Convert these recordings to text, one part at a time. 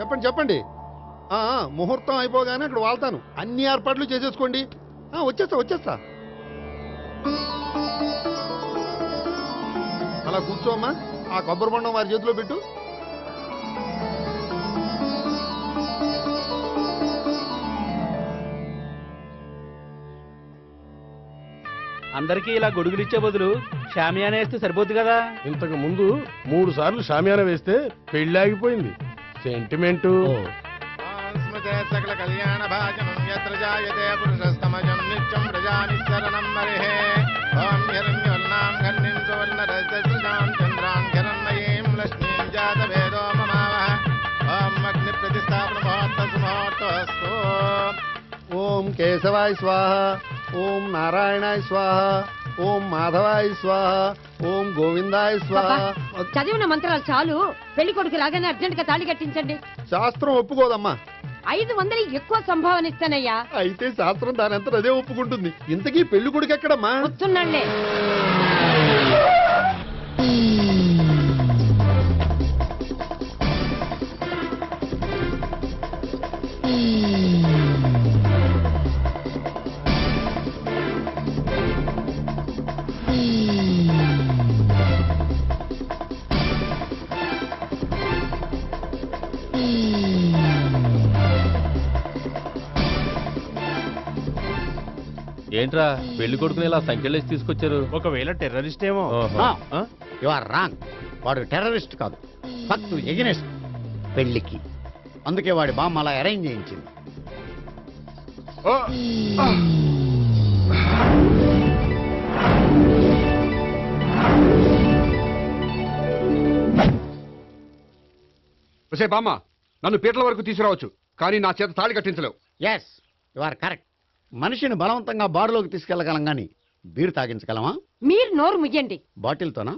చెప్పండి చెప్పండి. ముహూర్తం అయిపోగానే అక్కడ వాళ్తాను. అన్ని ఏర్పాట్లు చేసేసుకోండి. వచ్చేస్తా. అలా కూర్చోమ్మా. ఆ కొబ్బరి బొండం వారి చేతిలో పెట్టు. అందరికీ ఇలా గొడుగులు ఇచ్చే బదులు షామియానా వేస్తే సరిపోద్ది కదా. ఇంతకు ముందు 3 సార్లు షామియానా వేస్తే పెళ్లి ఆగిపోయింది. సెంటిమెంటు. సకల కళ్యాణ భాజనం యత్ర జాయతే పురుషస్తమజం నిత్యం ప్రజానిశ్చరణం మరిహే. ఓం హిరణ్యవర్ణాం ఘర్ణిం సువర్ణరజసృజాం చంద్రాం హిరణ్మయీం లక్ష్మీం జాతవేదో మమావహ. ఓం అగ్ని ప్రతిష్టాపన ముహూర్తసు ముహూర్తస్తు. ఓం కేశవాయ స్వాహ. ఓం నారాయణాయ స్వాహ. ఓం మాధవాయ స్వాహ. ఓం గోవిందాయ స్వాహ. చదివిన మంత్రాలు చాలు. పెళ్లి కొడుకు రాగానే అర్జెంట్ గా తాళి కట్టించండి. శాస్త్రం ఒప్పుకోదమ్మా. 500 ఎక్కువ సంభావన ఇస్తానయ్యా. అయితే శాస్త్రం దానంతా అదే ఒప్పుకుంటుంది. ఇంతకీ పెళ్లి కొడుకు ఎక్కడమ్మా? వస్తున్నాళ్లే. ఏంట్రా పెళ్లి కొడుకుని ఇలా సంఖ్యలేసి తీసుకొచ్చారు? ఒకవేళ టెర్రరిస్ట్ ఏమో. You are wrong. వాడు టెర్రరిస్ట్ కాదు, ఫక్తు ఎగనెస్ట్ పెళ్లికి. అందుకే వాడి బామ్మ అలా అరేంజ్ చేయించింది. బామ్మ, నన్ను పీటల వరకు తీసుకురావచ్చు, కానీ నా చేత తాళి కట్టించలేవు. Yes, you are correct. మనిషిని బలవంతంగా బారులోకి తీసుకెళ్లగలం గాని బీరు తాగించగలమా? మీరు నోరు ముయ్యండి. బాటిల్తోనా?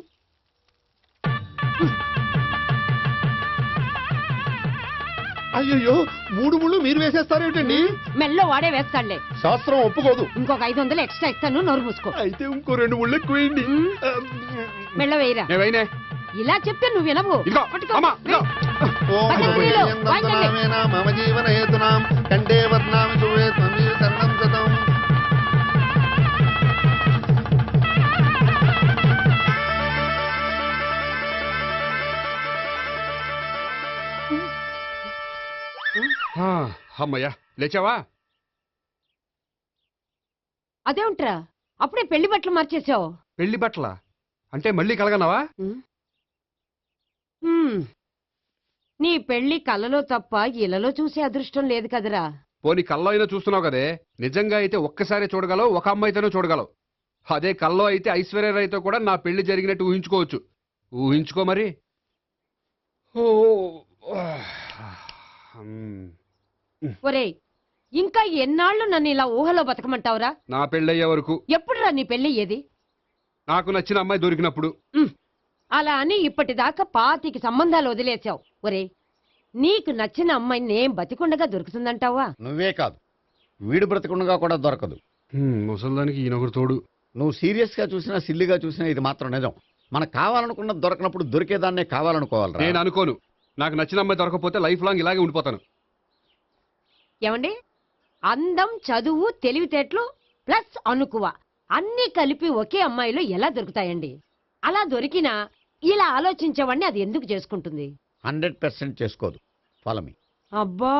అయ్యో, 3 ముళ్ళు మీరు వేసేస్తారేమిటండి? మెల్లో వాడే వేస్తాడులే. శాస్త్రం ఒప్పుకోదు. ఇంకొక 500 ఎక్స్ట్రా ఇస్తాను. నోరు మూసుకో. అయితే ఇంకో 2 ముళ్ళు ఎక్కువేయండి. మెల్ల వేయరా. ఇలా చెప్తే నువ్వు వినవు. మమ జీవన హేతునాం కండే వర్ణామి శుభే త్వమీవ శరణం గతం. అమ్మయ్యా, లేచావా? అదేంట్రా అప్పుడే పెళ్లి బట్టలు మార్చేసావు? పెళ్లి బట్టల అంటే మళ్ళీ కలగన్నావా? నీ పెళ్లి కలలో తప్ప ఇలలో చూసే అదృష్టం లేదు కదరా. పోనీ కల్లో అయినా చూస్తున్నావు కదే. నిజంగా అయితే ఒక్కసారి చూడగలవు, ఒక అమ్మాయితోనే చూడగలవు. అదే కల్లో అయితే ఐశ్వర్యరాయ్తో కూడా నా పెళ్లి జరిగినట్టు ఊహించుకోవచ్చు. ఊహించుకో మరి. ఒరేయ్, ఇంకా ఎన్నాళ్ళు నన్ను ఇలా ఊహలో బతకమంటావురా? నా పెళ్ళయ్యే వరకు. ఎప్పుడురా నీ పెళ్లి ఏది? నాకు నచ్చిన అమ్మాయి దొరికినప్పుడు. అలా అని ఇప్పటిదాకా 25 సంబంధాలు వదిలేసావు. ఒరే, నీకు నచ్చిన అమ్మాయి నేను బతికుండగా దొరుకుతుందంటావా? నువ్వే కాదు, వీడు బ్రతకుండగా కూడా దొరకదు. ముసల్దానికి ఈయనొకరు తోడు. నువ్వు సీరియస్ గా చూసినా సిల్లిగా చూసినా ఇది మాత్రం నిజం. మనకు కావాలనుకున్నది దొరకనప్పుడు దొరికేదాన్నే కావాలనుకోవాలి. నేను అనుకోను. నాకు నచ్చిన అమ్మాయి దొరకపోతే లైఫ్ లాంగ్ ఇలాగే ఉండిపోతాను. ఏమండి, అందం, చదువు, తెలివితేటలు ప్లస్ అనుకువ అన్నీ కలిపి ఒకే అమ్మాయిలో ఎలా దొరుకుతాయండి? అలా దొరికినా ఇలా ఆలోచించేవాడిని అది ఎందుకు చేసుకుంటుంది? 100% చేసుకోదు. Follow me. అబ్బా,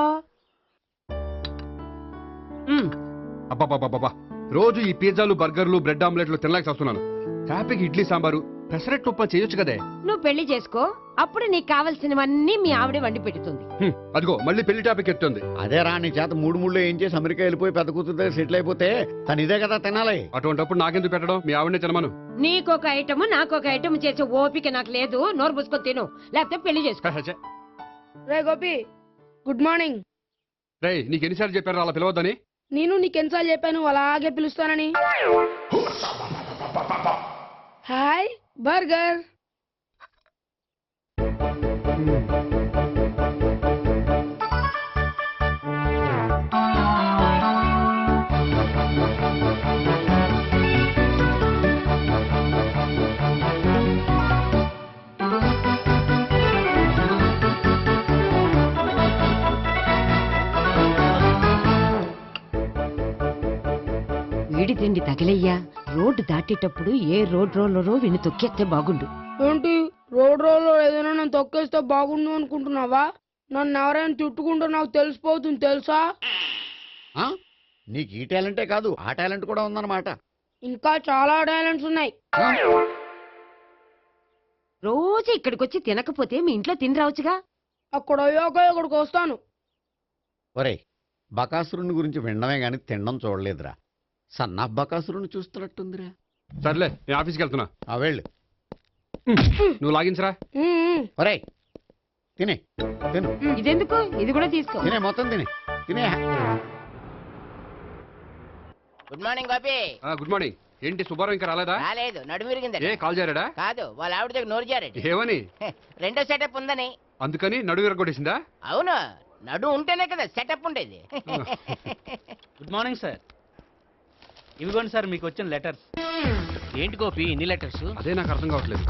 అబ్బాబాబాబా, రోజు ఈ పిజ్జాలు, బర్గర్లు, బ్రెడ్ ఆమ్లెట్లు తినలేక వస్తున్నాను. హ్యాపీకి ఇడ్లీ సాంబారు, పెసరెట్టు ఉప్మా చేయొచ్చు కదే. నువ్వు పెళ్లి చేసుకో, అప్పుడు నీకు కావలసినవన్నీ మీ ఆవిడే వండి పెడుతుంది. అదిగో మళ్ళీ పెళ్లి టాపిక్ ఎత్తుంది. అదే రా, నీ చేత 3 ముళ్ళు ఏం చేసి అమెరికా వెళ్ళిపోయి పెద్ద కూతురు దగ్గర సెటిల్ అయిపోతే తను ఇదే కదా తినాలి. అటువంటిప్పుడు నాకెందుకు పెట్టడం? మీ ఆవిడనే తినమను. నీకొక ఐటమ్ నాకొక ఐటమ్ చేసే ఓపిక నాకు లేదు. నోరు పుసుకొని తిను, లేకపోతే పెళ్లి చేసుకో. రే గోపి, గుడ్ మార్నింగ్. రే, నీకు ఎన్నిసార్లు చెప్పారు అలా పిలవద్దని? నేను నీకెన్నిసార్లు చెప్పాను అలాగే పిలుస్తానని? Hi burger. వేడి తిండి తగిలయ్యా. రోడ్డు దాటేటప్పుడు ఏ రోడ్ రోలరో విని తొక్కేస్తే బాగుండు. ఏంటి రోడ్ రోల్లో ఏదైనా నేను తొక్కేస్తే బాగుండు అనుకుంటున్నావా? నన్ను ఎవరైనా తిట్టుకుంటే నాకు తెలిసిపోతుంది తెలుసా? ఆ? నీకు ఈ టాలెంటే కాదు ఆ టాలెంట్ కూడా ఉందన్నమాట. ఇంకా చాలా టాలెంట్స్ ఉన్నాయి. రోజు ఇక్కడికొచ్చి తినకపోతే మీ ఇంట్లో తిని రావచ్చుగా. అక్కడ అయ్యాక ఇక్కడికి వస్తాను. ఒరేయ్, బకాసురుని గురించి వినడమే గాని తినడం చూడలేదురా. సన్నాఫ్ బకాసురుని చూస్తున్నట్టుందిరా. సర్లే నేను ఆఫీస్కి వెళ్తున్నా. ఆ వెళ్ళు. నువ్వు లాగించరా. ఒరేయ్, తినే తిను ఇదెందుకు? ఇది కూడా తీసుకో. తినే మొత్తం తినే. Good morning Gopi. Good morning. ఏంటి సుబ్బారావు ఇంకా రాలేదా? రాలేదు, నడుము విరిగిందట. ఏ కాల్ చేరాడా? కాదు, వాళ్ళ ఆవిడ దగ్గర నోరు జారెడ్. ఏమని? రెండో సెటప్ ఉందని. అందుకని నడువు విరగొట్టేసిందా? అవును, నడు ఉంటేనే కదా సెటప్ ఉండేది. Good morning sir. ఇవిగోండి సార్ మీకు వచ్చిన లెటర్స్. ఏంటి గోపి ఇన్ని లెటర్స్? అదే నాకు అర్థం కావట్లేదు.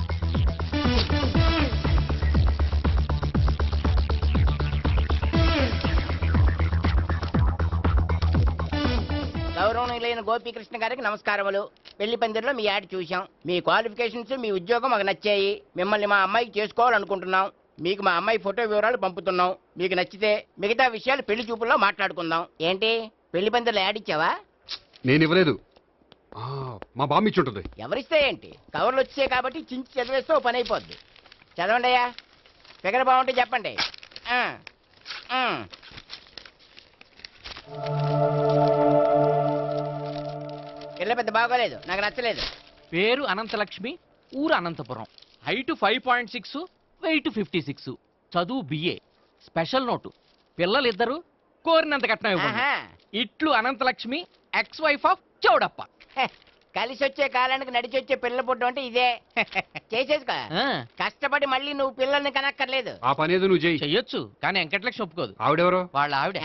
గౌరవనీయులైన గోపీకృష్ణ గారికి నమస్కారములు. పెళ్లి పందిరిలో మీ యాడ్ చూశాం. మీ క్వాలిఫికేషన్స్, మీ ఉద్యోగం మాకు నచ్చాయి. మిమ్మల్ని మా అమ్మాయికి చేసుకోవాలనుకుంటున్నాం. మీకు మా అమ్మాయి ఫోటో వివరాలు పంపుతున్నాం. మీకు నచ్చితే మిగతా విషయాలు పెళ్లి చూపుల్లో మాట్లాడుకుందాం. ఏంటి పెళ్లి పందిరిలో యాడ్ ఇచ్చావా? నేను ఇవ్వలేదు. మా బామ్మ ఇచ్చి ఉంటుంది. ఎవరిస్తే ఏంటి, కవర్లు వచ్చాయి కాబట్టి చించి చదివేస్తే ఓ పని అయిపోద్ది. చదవండి అయ్యా, ఫిగర్ బాగుంటే చెప్పండి. పిల్ల పెద్ద బాగోలేదు, నాకు నచ్చలేదు. పేరు అనంతలక్ష్మి, ఊరు అనంతపురం, హైట్ 5.6, వెయిట్ 56, చదువు బిఏ, స్పెషల్ నోటు పిల్లలిద్దరు, కోరినంత కట్నం ఇవ్వండి. ఆహా. ఇట్లు Ananthalakshmi, ex wife of Chowdappa. హె, కలిసి వచ్చే కాలానికి నడిచి వచ్చే పిల్ల పుట్టం అంటే ఇదే. చేసేసుకో, ఆ, కష్టపడి మళ్ళీ నువ్వు పిల్లల్ని కనక్కర్లేదు. ఆ పని ఏదో నువ్వు చెయ్యి. చెయ్యొచ్చు కానీ వెంకటలక్ష్మి ఒప్పుకోదు. ఆవిడెవరో? వాళ్ళ ఆవిడ.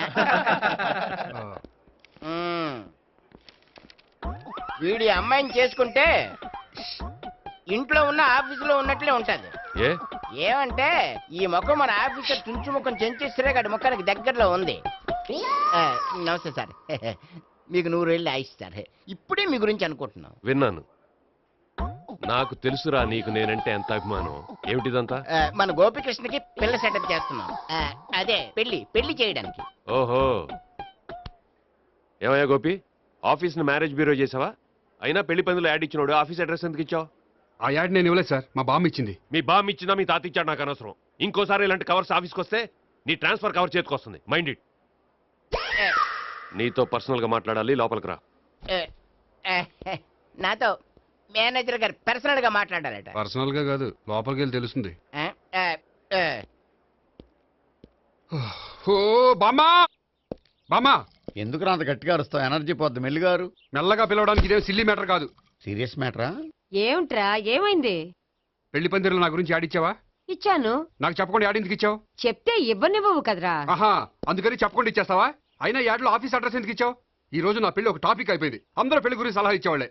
ఉమ్. వీడి అమ్మాయిని చేసుకుంటే ఇంట్లో ఉన్న ఆఫీసులో ఉన్నట్లే ఉంటది. ఏమంటే ఈ ముఖం మన ఆఫీసర్ తుంచు ముఖం చెంచేశ్వరే గడి ముఖానికి దగ్గరలో ఉంది. నమస్తే సార్. మీకు 100 ఏళ్ళు ఆయుష్ సార్. ఇప్పుడే మీ గురించి అనుకుంటున్నాం. విన్నాను. నాకు తెలుసురా నీకు నేనంటే ఎంత అభిమానం. ఏమిటిదంతా? మన గోపికృష్ణకి పిల్ల సెటప్ చేస్తున్నాం. అదే పెళ్లి చేయడానికి. ఓహో, ఏమయ్యా గోపి, ఆఫీస్ ని మ్యారేజ్ బ్యూరో చేసావా? అయినా పెళ్లి పందులో యాడ్ ఇచ్చినోడు ఆఫీస్ అడ్రస్ ఎందుకు ఇచ్చావు? ఆ యాడ్ నేను ఇవ్వలేదు సార్, మా బామ్మ ఇచ్చింది. మీ బామ్ ఇచ్చినా మీ తాత ఇచ్చాడు నాకు అనవసరం. ఇంకోసారి ఇలాంటి కవర్స్ ఆఫీస్కి వస్తే నీ ట్రాన్స్ఫర్ కవర్ చేతికి వస్తుంది. Mind it. నీతో పర్సనల్ గా మాట్లాడాలి, లోపలికి రా. నాతో మేనేజర్ గారు పర్సనల్ గా మాట్లాడాలట. పర్సనల్ గా కాదు, లోపలికి వెళ్ళి తెలుస్తుంది. ఓ బామ్మా, బామ్మా ఎందుకు అంత గట్టిగా అరుస్తావు? ఎనర్జీ పోద్ది. మెల్లిగారు మెల్లగా పిలవడానికి ఇదే సిల్లీ మ్యాటర్ కాదు. సీరియస్ మ్యాటరా? ఏమిట్రా, ఏమైంది? పెళ్లి పందిరిలో నా గురించి యాడ్ ఇచ్చావా? ఇచ్చాను. నాకు చెప్పకుండా యాడ్ ఎందుకు ఇచ్చావు? చెప్తే ఇవ్వనివ్వవు కదరా. ఆహా, అందుకని చెప్పకుండా ఇచ్చేస్తావా? అయినా యాడ్లో ఆఫీస్ అడ్రస్ ఎందుకు ఇచ్చావు? ఈ రోజు నా పెళ్లి ఒక టాపిక్ అయిపోయింది. అందరూ పెళ్లి గురించి సలహా ఇచ్చేవాళ్లే.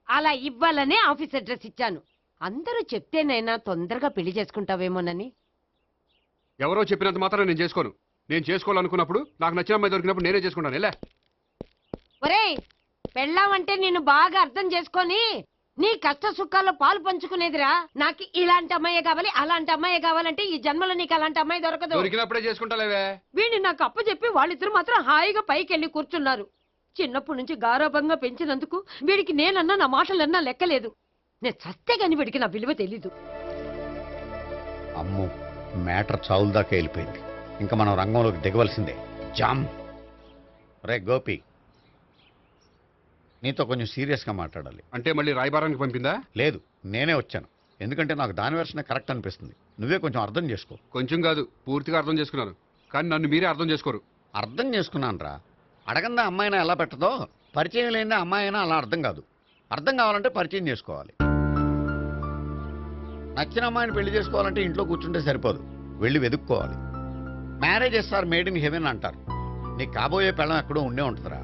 అలా ఇవ్వాలనే ఆఫీస్ అడ్రస్ ఇచ్చాను. అందరూ చెప్తేనైనా తొందరగా పెళ్లి చేసుకుంటావేమోనని. ఎవరో చెప్పినంత మాత్రం నేను చేసుకోను. నేను చేసుకోవాలనుకున్నప్పుడు, నాకు నచ్చిన అమ్మాయి దొరికినప్పుడు నేనే చేసుకుంటాను. ఎలా? ఒరేయ్, పెళ్ళామంటే నిన్ను బాగా అర్థం చేసుకొని నీ కష్ట సుఖాల్లో పాలు పంచుకునేదిరా. నాకు ఇలాంటి అమ్మాయి కావాలి, అలాంటి అమ్మాయి కావాలంటే ఈ జన్మలో నీకు అలాంటి అమ్మాయి దొరకదు. దొరికినప్పుడే చేసుకుంటాలేవే. వీడిని నాకు అప్పచెప్పి వాళ్ళిద్దరు మాత్రం హాయిగా పైకి వెళ్ళి కూర్చున్నారు. చిన్నప్పటి నుంచి గారాభంగా పెంచినందుకు వీడికి నేనన్నా నా మాటలన్నా లెక్కలేదు. నేను చస్తే గాని వీడికి నా విలువ తెలీదు. అమ్మో, మ్యాటర్ చావుల దాకా వెళ్ళిపోయింది. ఇంకా మనం రంగంలోకి దిగవలసిందే. జామ్. రే గోపి, నీతో కొంచెం సీరియస్గా మాట్లాడాలి. అంటే మళ్ళీ రాయబారానికి పంపిందా? లేదు, నేనే వచ్చాను. ఎందుకంటే నాకు దాని వెర్షనే కరెక్ట్ అనిపిస్తుంది. నువ్వే కొంచెం అర్థం చేసుకో. కొంచెం కాదు, పూర్తిగా అర్థం చేసుకున్నాను. కానీ నన్ను మీరే అర్థం చేసుకోరు. అర్థం చేసుకున్నాను రా. అడగందా అమ్మాయినా ఎలా పెట్టదో, పరిచయం లేని అమ్మాయి అయినా అలా అర్థం కాదు. అర్థం కావాలంటే పరిచయం చేసుకోవాలి. నచ్చిన అమ్మాయిని పెళ్లి చేసుకోవాలంటే ఇంట్లో కూర్చుంటే సరిపోదు, వెళ్ళి వెతుక్కోవాలి. Marriages are made in heaven అంటారు. నీ కాబోయే పెళ్ళం ఎక్కడో ఉండే ఉంటుందిరా.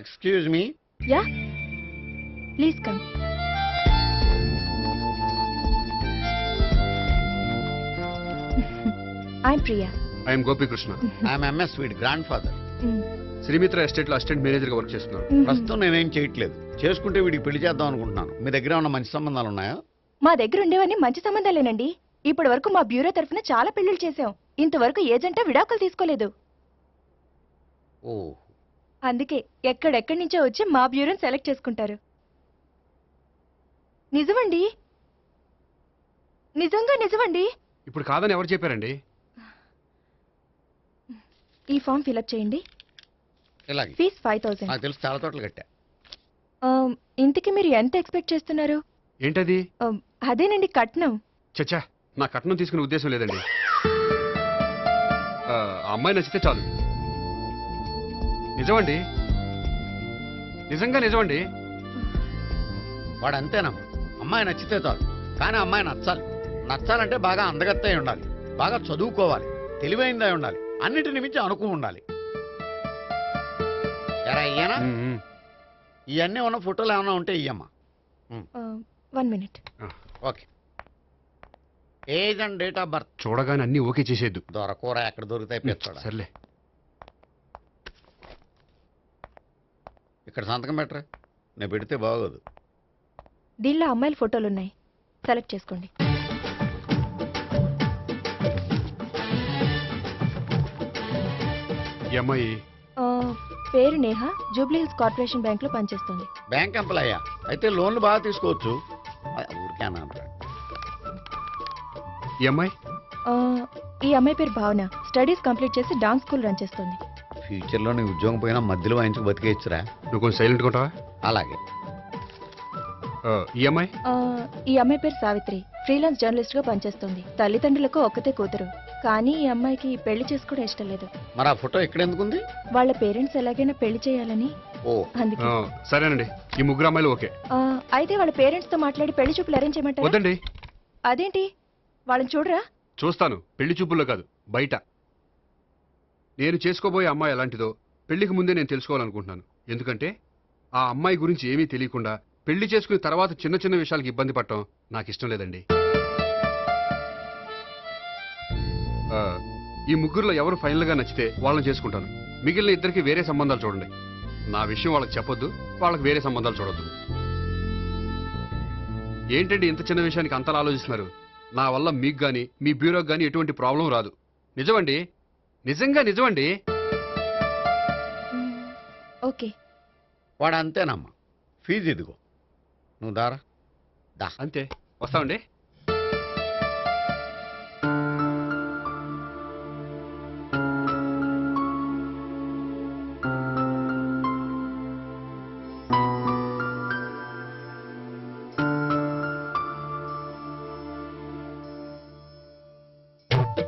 Excuse me. Yeah, please come. I'm Priya. I'm Gopikrishna. I'm Ms వీడి గ్రాండ్ ఫాదర్. శ్రీమిత్ర ఎస్టేట్ లో అసిస్టెంట్ మేనేజర్ గా వర్క్ చేస్తున్నాను. ప్రస్తుతం నేనేం చేయట్లేదు. చేసుకుంటే వీడికి పెళ్లి చేద్దాం అనుకుంటున్నాను. మీ దగ్గర ఉన్న మంచి సంబంధాలు ఉన్నాయా? మా దగ్గర ఉండేవన్నీ మంచి సంబంధాలేనండి. ఇప్పటి వరకు మా బ్యూరో తరఫున చాలా పెళ్లిళ్ళు చేశాం. ఇంతవరకు ఏజెంటా విడాకులు తీసుకోలేదు. ఓ, అందుకే ఎక్కడెక్కడి నుంచో వచ్చి మా బ్యూరోని సెలెక్ట్ చేసుకుంటారు. నిజమండి, నిజంగా నిజమండి. ఇప్పుడు కాదని ఎవరు చెప్పారండి? ఈ ఫామ్ ఫిలప్ చేయండి. ఇలాగే. ఫీజ్ 5000. నాకు తెలుసు, చాలా తోటలు కట్టా. ఇంతకి మీరు ఎంత ఎక్స్పెక్ట్ చేస్తున్నారు? ఏంటది? అదేనండి కట్నం. చచ్చా, నా కట్నం తీసుకునే ఉద్దేశం లేదండి. ఆ అమ్మాయి నచ్చితే చాలు. నిజమండి, నిజంగా నిజమండి. వాడు అంతేనమ్మా. అమ్మాయి నచ్చితే చాలు, కానీ అమ్మాయి నచ్చాలి. నచ్చాలంటే బాగా అందగత్తై ఉండాలి, బాగా చదువుకోవాలి, తెలివైందై ఉండాలి, అన్నిటిని మించి అనుకుని ఉండాలి. ఎరా ఇయ్యనా? ఇవన్నీ ఉన్న ఫోటోలు ఏమైనా ఉంటే ఇయ్యమ్మా. 1 minute. Okay. Age and date of birth చూడగానే అన్ని ఓకే చేసేద్దు. దొరకూర ఎక్కడ దొరుకుతాయి పెంచోడా. సర్లే. ఇక్కడ సంతకం పెట్టరా, నేను పెడితే బాగోదు. దీనిలో అమ్మాయిల ఫోటోలు ఉన్నాయి, సెలెక్ట్ చేసుకోండి. ఈ అమ్మాయి పేరు Neha, Jubilee hills corporation bank లో పనిచేస్తుంది. బ్యాంక్ ఎంప్లాయా? అయితే లోన్లు బాగా తీసుకోవచ్చు. ఊరికే అన్నాను. ఈ అమ్మాయి ఈ అమ్మాయి పేరు భావన, స్టడీస్ కంప్లీట్ చేసి డాన్స్ స్కూల్ రన్ చేస్తుంది. ఫ్యూచర్లో నీ ఉద్యోగం పోయినా మధ్యలో వాయించుకు బతికేయచ్చురా. నువ్వు కొంచెం సైలెంట్ ఉంటావా? అలాగే. ఈ అమ్మాయి ఈ అమ్మాయి పేరు సావిత్రి, ఫ్రీలాన్స్ జర్నలిస్ట్ గా పనిచేస్తుంది. తల్లిదండ్రులకు ఒక్కతే కూతురు, కానీ ఈ అమ్మాయికి పెళ్లి చేసుకోవడం ఇష్టం లేదు. మరి ఆ ఫోటో ఎక్కడ ఎందుకుంది? వాళ్ళ పేరెంట్స్ ఎలాగైనా పెళ్లి చేయాలని. ఓ, అందుకే. సరేనండి, ఈ ముగ్గురు అమ్మాయిలు ఓకే. అయితే వాళ్ళ పేరెంట్స్ తో మాట్లాడి పెళ్లి చూపులు అరేంజ్ చేయమంటారా? వద్దండి. అదేంటి, వాళ్ళని చూడరా? చూస్తాను, పెళ్లి చూపుల్లో కాదు, బయట. నేను చేసుకోబోయే అమ్మాయి ఎలాంటిదో పెళ్లికి ముందే నేను తెలుసుకోవాలనుకుంటున్నాను. ఎందుకంటే ఆ అమ్మాయి గురించి ఏమీ తెలియకుండా పెళ్లి చేసుకున్న తర్వాత చిన్న చిన్న విషయాలకు ఇబ్బంది పడటం నాకు ఇష్టం లేదండి. ఈ ముగ్గురులో ఎవరు ఫైనల్ గా నచ్చితే వాళ్ళని చేసుకుంటాను. మిగిలిన ఇద్దరికి వేరే సంబంధాలు చూడండి. నా విషయం వాళ్ళకి చెప్పొద్దు, వాళ్ళకి వేరే సంబంధాలు చూడొద్దు. ఏంటండి ఇంత చిన్న విషయానికి అంతలా ఆలోచిస్తున్నారు? నా వల్ల మీకు గాని మీ బ్యూరోకి గాని ఎటువంటి ప్రాబ్లం రాదు. నిజమండి, నిజంగా నిజమండి. ఓకే. వాడు అంతేనమ్మా. ఫీజు ఇదిగో, నువ్వు దారా. అంతే, వస్తామండి.